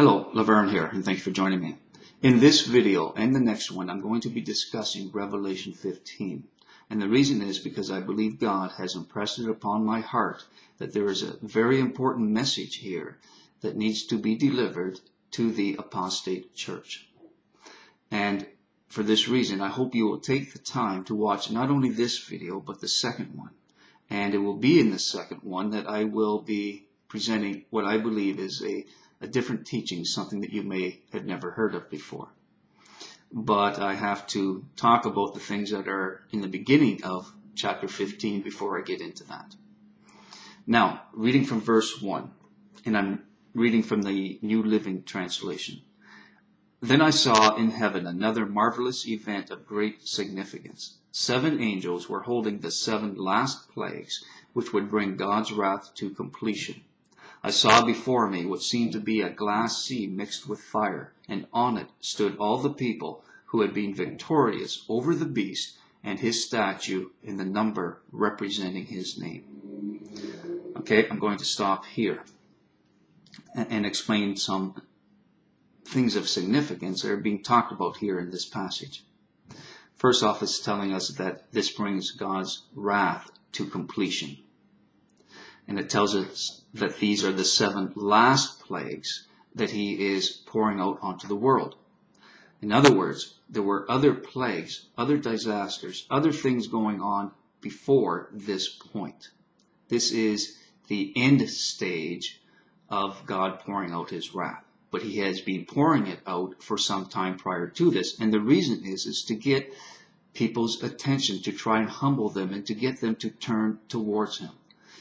Hello, Laverne here, and thanks for joining me. In this video and the next one, I'm going to be discussing Revelation 15. And the reason is because I believe God has impressed it upon my heart that there is a very important message here that needs to be delivered to the apostate church. And for this reason, I hope you will take the time to watch not only this video, but the second one. And it will be in the second one that I will be presenting what I believe is a different teaching, something that you may have never heard of before. But I have to talk about the things that are in the beginning of chapter 15 before I get into that. Now, reading from verse 1, and I'm reading from the New Living Translation. Then I saw in heaven another marvelous event of great significance. 7 angels were holding the 7 last plagues, which would bring God's wrath to completion. I saw before me what seemed to be a glass sea mixed with fire, and on it stood all the people who had been victorious over the beast and his statue in the number representing his name. Okay, I'm going to stop here and explain some things of significance that are being talked about here in this passage. First off, it's telling us that this brings God's wrath to completion. And it tells us that these are the 7 last plagues that he is pouring out onto the world. In other words, there were other plagues, other disasters, other things going on before this point. This is the end stage of God pouring out his wrath. But he has been pouring it out for some time prior to this. And the reason is to get people's attention, to try and humble them and to get them to turn towards him.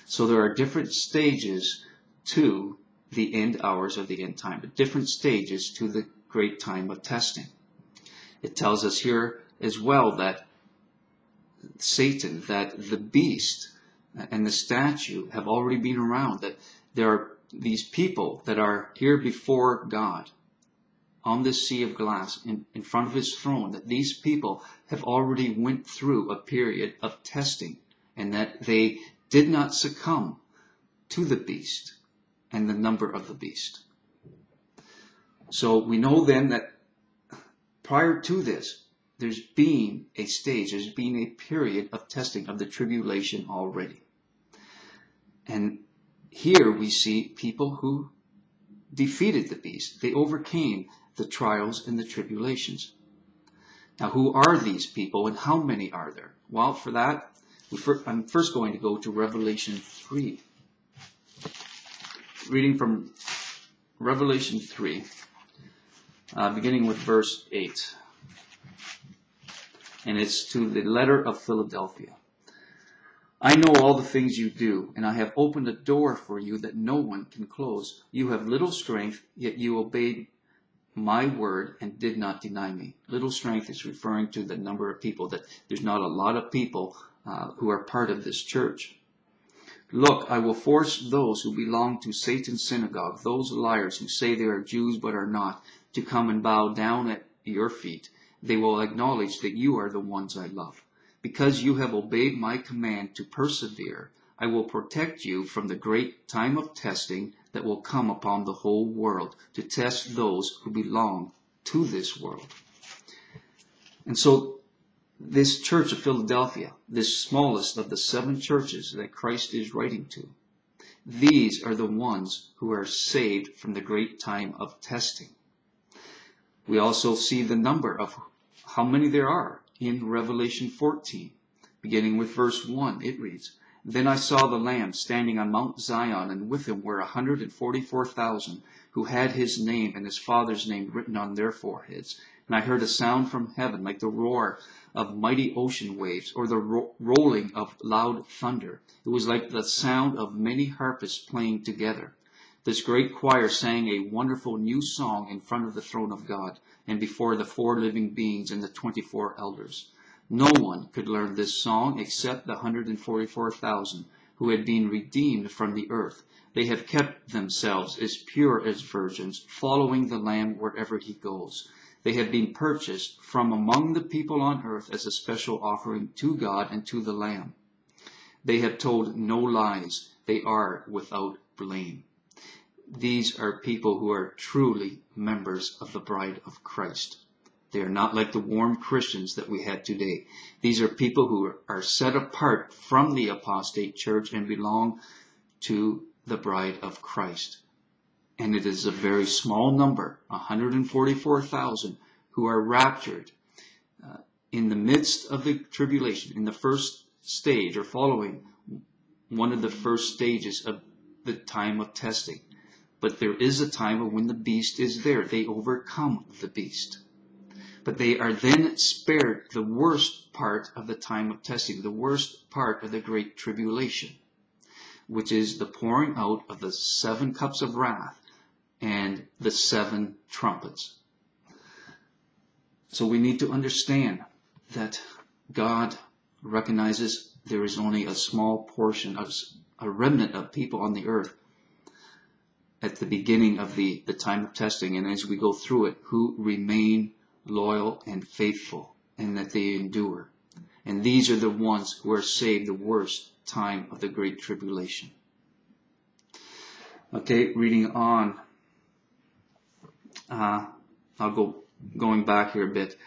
So there are different stages to the end hours of the end time, different stages to the great time of testing. It tells us here as well that Satan, that the beast and the statue have already been around, that there are these people that are here before God on this sea of glass in front of his throne, that these people have already went through a period of testing and that they did not succumb to the beast and the number of the beast. So we know then that prior to this, there's been a stage, there's been a period of testing of the tribulation already. And here we see people who defeated the beast. They overcame the trials and the tribulations. Now, who are these people and how many are there? Well, for that, I'm first going to go to Revelation 3. Reading from Revelation 3, beginning with verse 8. And it's to the letter of Philadelphia. I know all the things you do, and I have opened a door for you that no one can close. You have little strength, yet you obeyed my word and did not deny me. Little strength is referring to the number of people, that there's not a lot of people who are part of this church. Look, I will force those who belong to Satan's synagogue, those liars who say they are Jews but are not, to come and bow down at your feet. They will acknowledge that you are the ones I love. Because you have obeyed my command to persevere, I will protect you from the great time of testing that will come upon the whole world, to test those who belong to this world. And so this church of Philadelphia, this smallest of the 7 churches that Christ is writing to, these are the ones who are saved from the great time of testing. We also see the number of how many there are in Revelation 14. Beginning with verse 1, it reads, Then I saw the Lamb standing on Mount Zion, and with him were 144,000 who had his name and his Father's name written on their foreheads. And I heard a sound from heaven like the roar of mighty ocean waves, or the rolling of loud thunder. It was like the sound of many harpists playing together. This great choir sang a wonderful new song in front of the throne of God and before the 4 living beings and the 24 elders. No one could learn this song except the 144,000 who had been redeemed from the earth. They have kept themselves as pure as virgins, following the Lamb wherever he goes. They have been purchased from among the people on earth as a special offering to God and to the Lamb. They have told no lies. They are without blame. these are people who are truly members of the bride of Christ. They are not like the warm Christians that we had today. These are people who are set apart from the apostate church and belong to the bride of Christ. And it is a very small number, 144,000, who are raptured in the midst of the tribulation, in the first stage or following one of the first stages of the time of testing. But there is a time of when the beast is there. They overcome the beast. But they are then spared the worst part of the time of testing, the worst part of the great tribulation, which is the pouring out of the 7 cups of wrath and the 7 trumpets. So we need to understand that God recognizes there is only a small portion, of a remnant of people on the earth at the beginning of the time of testing, and as we go through it, who remain loyal and faithful, and that they endure. And these are the ones who are saved the worst time of the great tribulation. Okay, reading on. Going back here a bit.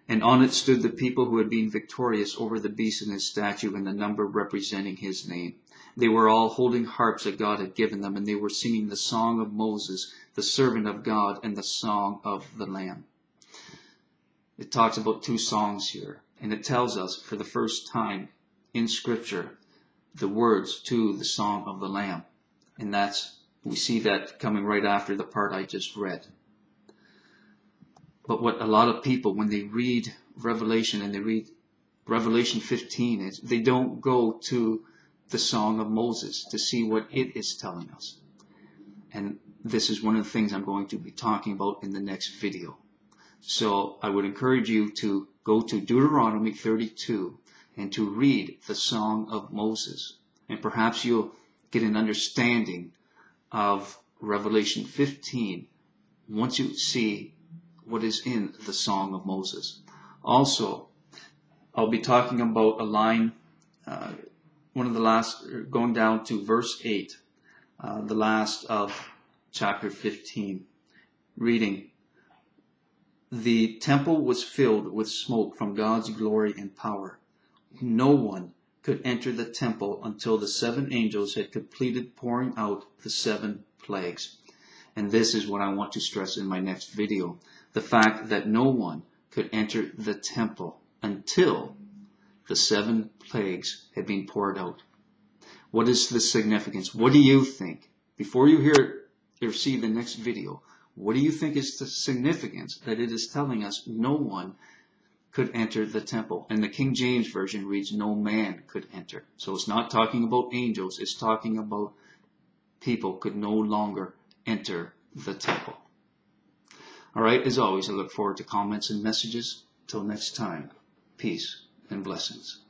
And on it stood the people who had been victorious over the beast and his statue, and the number representing his name. They were all holding harps that God had given them, and they were singing the song of Moses, the servant of God, and the song of the Lamb. It talks about 2 songs here, and it tells us for the first time in Scripture the words to the song of the Lamb. And we see that coming right after the part I just read. But what a lot of people, when they read Revelation and they read Revelation 15, they don't go to the Song of Moses to see what it is telling us. And this is one of the things I'm going to be talking about in the next video. So I would encourage you to go to Deuteronomy 32 and to read the Song of Moses. And perhaps you'll get an understanding of Revelation 15 once you see what is in the Song of Moses. Also, I'll be talking about a line, one of the last, going down to verse 8, the last of chapter 15, reading, "The temple was filled with smoke from God's glory and power. No one could enter the temple until the 7 angels had completed pouring out the 7 plagues." And this is what I want to stress in my next video. The fact that no one could enter the temple until the 7 plagues had been poured out. What is the significance? What do you think? Before you hear or see the next video, what do you think is the significance that it is telling us no one could enter the temple? And the King James Version reads, no man could enter. So it's not talking about angels. It's talking about people could no longer enter the temple. All right, as always, I look forward to comments and messages. Till next time, peace and blessings.